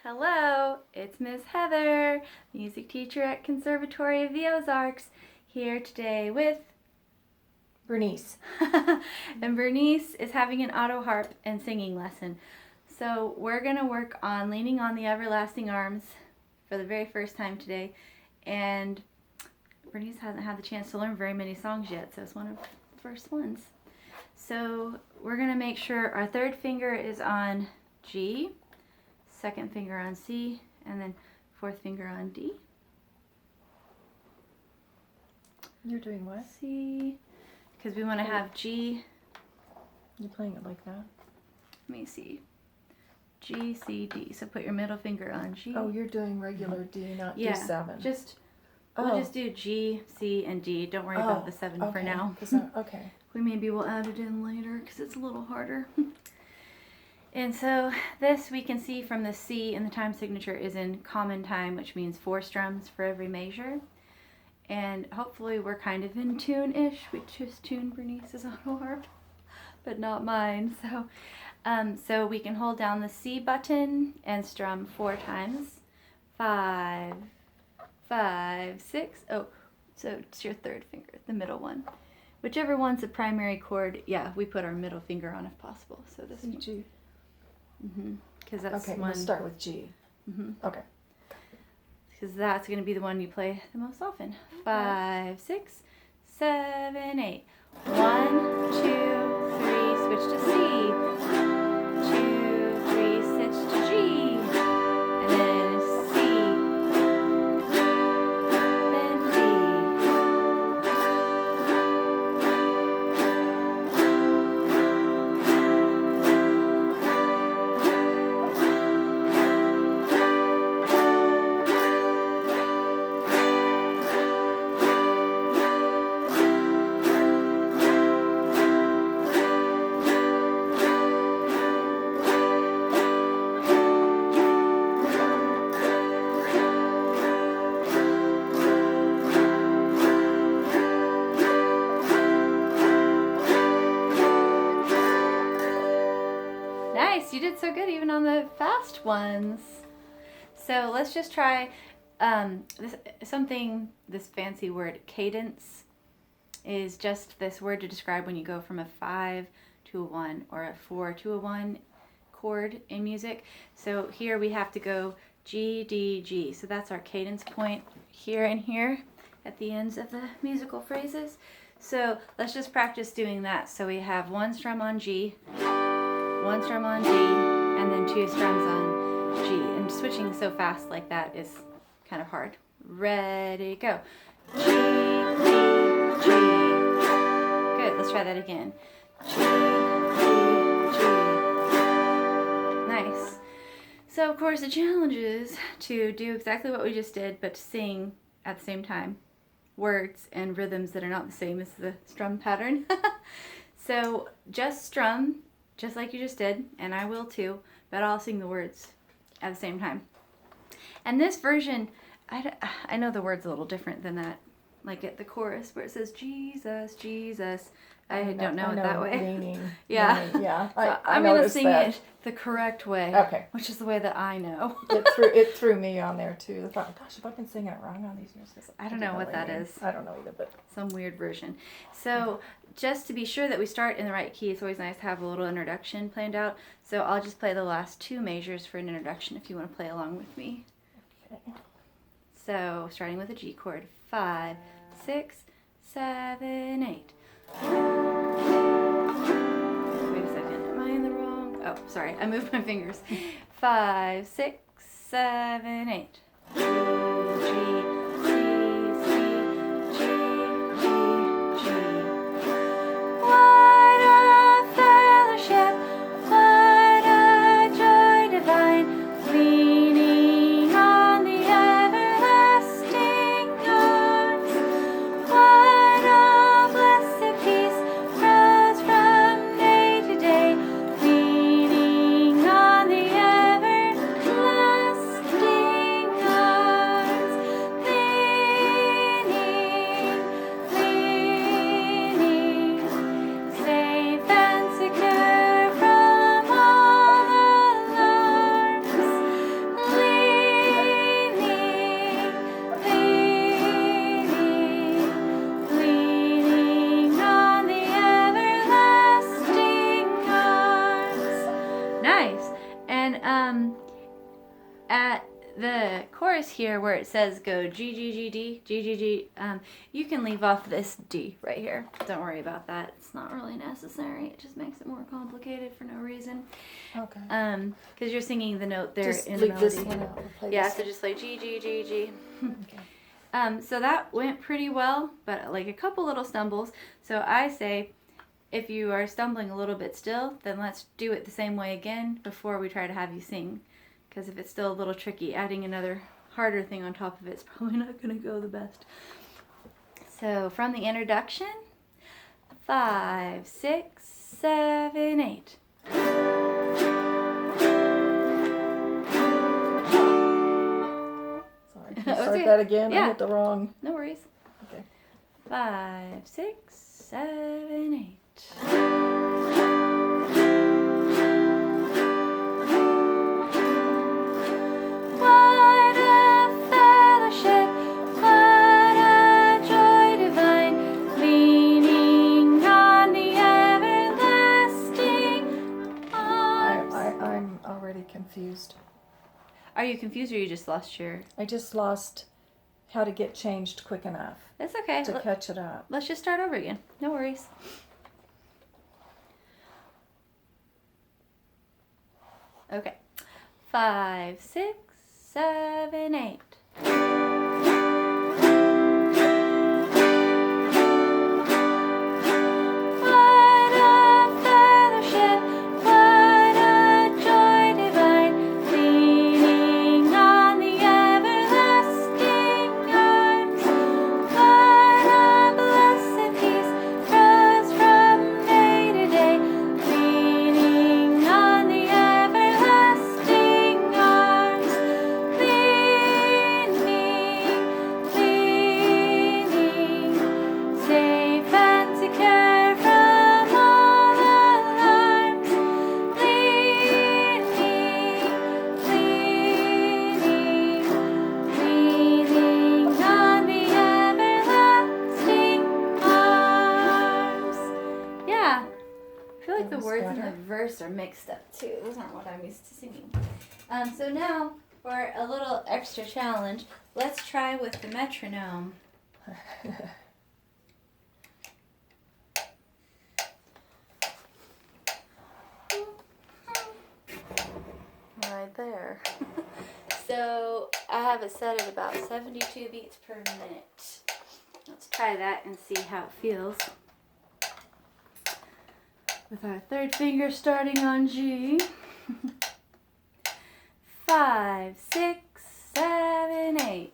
Hello, it's Miss Heather, music teacher at Conservatory of the Ozarks, here today with Berniece. and Berniece is having an autoharp and singing lesson. So we're going to work on Leaning on the Everlasting Arms for the very first time today. And Berniece hasn't had the chance to learn very many songs yet, so it's one of the first ones. So we're going to make sure our third finger is on G, second finger on C, and then fourth finger on D. You're doing what? C, because we want to have G. You're playing it like that? Let me see. G, C, D. So put your middle finger on G. Oh, you're doing regular D, not yeah, D7. We'll just do G, C, and D. Don't worry about the 7 for now. Okay. Maybe we'll add it in later because it's a little harder. And so this we can see from the C in the time signature is in common time, which means 4 strums for every measure. And hopefully we're kind of in tune-ish. We just tuned Bernice's autoharp, but not mine. So we can hold down the C button and strum 4 times. 5, 5, 6. Oh, so it's your third finger, the middle one. Whichever one's the primary chord, yeah, we put our middle finger on if possible. So this C, G. Because that's okay, one. we'll start with G. Okay. Because that's going to be the one you play the most often. 5, 6, 7, 8. 1, 2, 3, switch to C. 2, 3, switch to G. And then C. Then D. Nice, you did so good even on the fast ones. So let's just try this fancy word. Cadence is just this word to describe when you go from a 5 to a 1 or a 4 to a 1 chord in music. So here we have to go G, D, G. So that's our cadence point here and here at the ends of the musical phrases. So let's just practice doing that. So we have 1 strum on G, 1 strum on D, and then 2 strums on G. And switching so fast like that is kind of hard. Ready, go. G, D, G. Good, let's try that again. G, D, G. Nice. So of course the challenge is to do exactly what we just did, but to sing at the same time. Words and rhythms that are not the same as the strum pattern. So just strum, just like you just did, and I will too, but I'll sing the words at the same time. And this version, I know the word's a little different than that. Like at the chorus where it says, Jesus, Jesus. I don't know it that way. Leaning, yeah. Leaning, yeah. So I'm going to sing it the correct way. Okay. Which is the way that I know. It threw me on there too. I thought, gosh, if I've been singing it wrong on these years. I don't know what that is. I don't know either, but some weird version. So just to be sure that we start in the right key, it's always nice to have a little introduction planned out. So I'll just play the last 2 measures for an introduction if you want to play along with me. okay. So starting with a G chord. 5, 6, 7, 8. Wait a second. Am I in the wrong? Oh, sorry. I moved my fingers. 5, 6, 7, 8. G, G. And at the chorus here where it says go G, G, G, D, G, G, G, you can leave off this D right here. Don't worry about that. It's not really necessary. It just makes it more complicated for no reason. Okay. Because you're singing the note there Just in the leave melody. this one out. We'll play Yeah, this. so just like G, G, G, G. Okay. So that went pretty well, but like a couple little stumbles. So I say, if you are stumbling a little bit still, then let's do it the same way again before we try to have you sing. Because if it's still a little tricky, adding another harder thing on top of it's probably not going to go the best. So from the introduction, 5, 6, 7, 8. Sorry. Can you start that again? Yeah. I hit the wrong. No worries. Okay. 5, 6, 7, 8. What a fellowship, what a joy divine, leaning on the everlasting arms. I'm already confused. Are you confused or you just lost your... I just lost how to get changed quick enough That's okay. to catch it up. Let's just start over again. No worries. Okay. 5, 6, 7, 8. What a fellowship, what a joy divine, leaning on the everlasting arms. What a blessed peace grows from day to day, leaning on the everlasting arms. Leaning, leaning, safe and secure from all alarms. Leaning, leaning, leaning on the everlasting arms. Yeah, I feel like That the was words in better. the verse are mixed up too. Those aren't what I'm used to singing. So now for a little extra challenge, let's try with the metronome. Right there. So I have it set at about 72 beats per minute. Let's try that and see how it feels. With our third finger starting on G. 5, 6, 7, 8.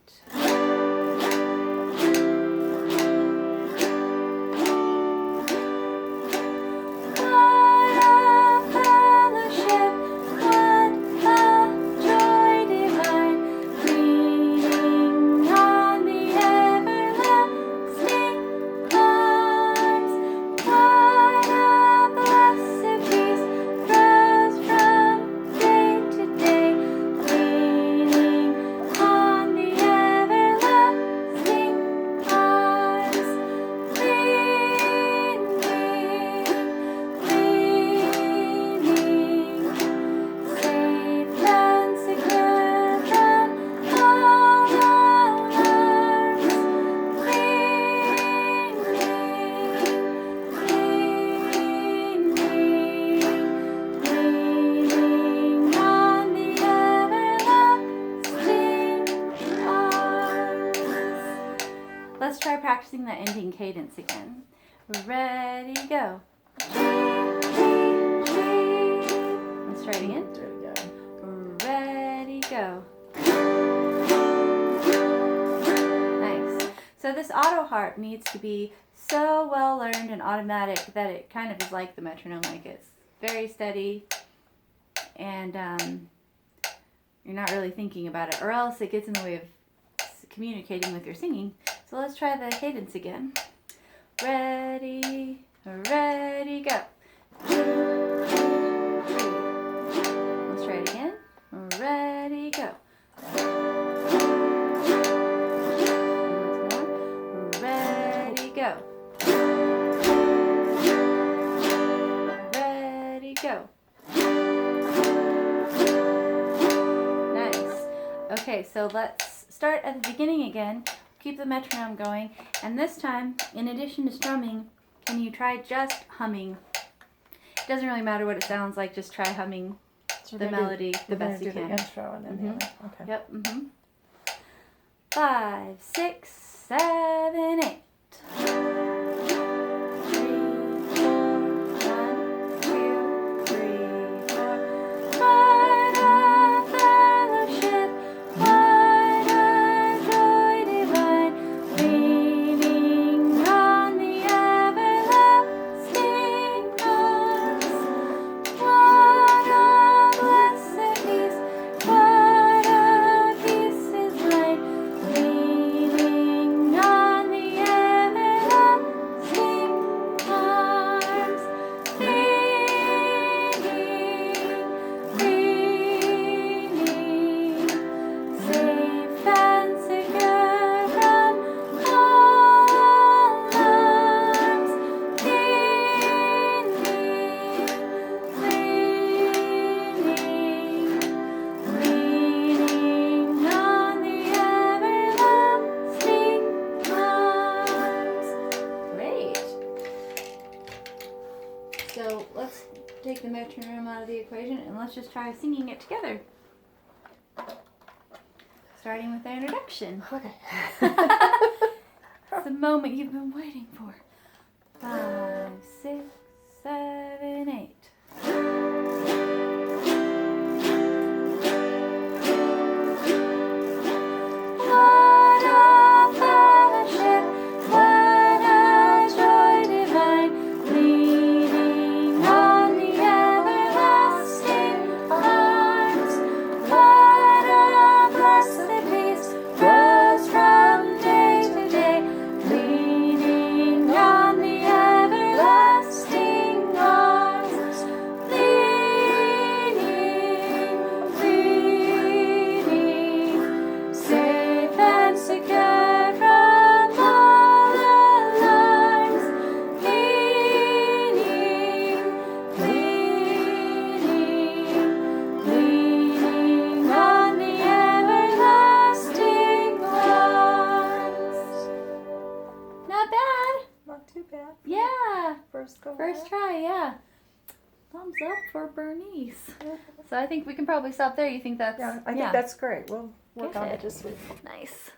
What a fellowship, what a joy divine, leaning on the everlasting arms. What a blessed peace grows from day to day, leaning on the everlasting arms. Leaning, leaning, safe and secure from all alarms. Leaning, leaning, leaning on the everlasting arms. Let's try practicing that ending cadence again. Ready, go. G, G, G. Let's try it again. Do it again. Ready, go. Nice. So this Autoharp needs to be so well learned and automatic that it kind of is like the metronome, like it's very steady and you're not really thinking about it, or else it gets in the way of communicating with your singing. So let's try the cadence again. Ready, ready, go. Let's try it again. Ready, go. Once more. Ready, go. Ready, go. Okay, so let's start at the beginning again. Keep the metronome going. And this time, in addition to strumming, can you try just humming? It doesn't really matter what it sounds like, just try humming So the melody the best you do can. the intro and then the other. Okay. Yep. 5, 6, 7, 8. 'Cause let's take the metronome out of the equation and let's just try singing it together. Starting with the introduction. Okay. It's the moment you've been waiting for. 5, 6, 7, 8. Yeah. First try, yeah. Thumbs up for Berniece. So I think we can probably stop there. You think that's... Yeah, I think that's great. We'll work on it Good. this week. Nice.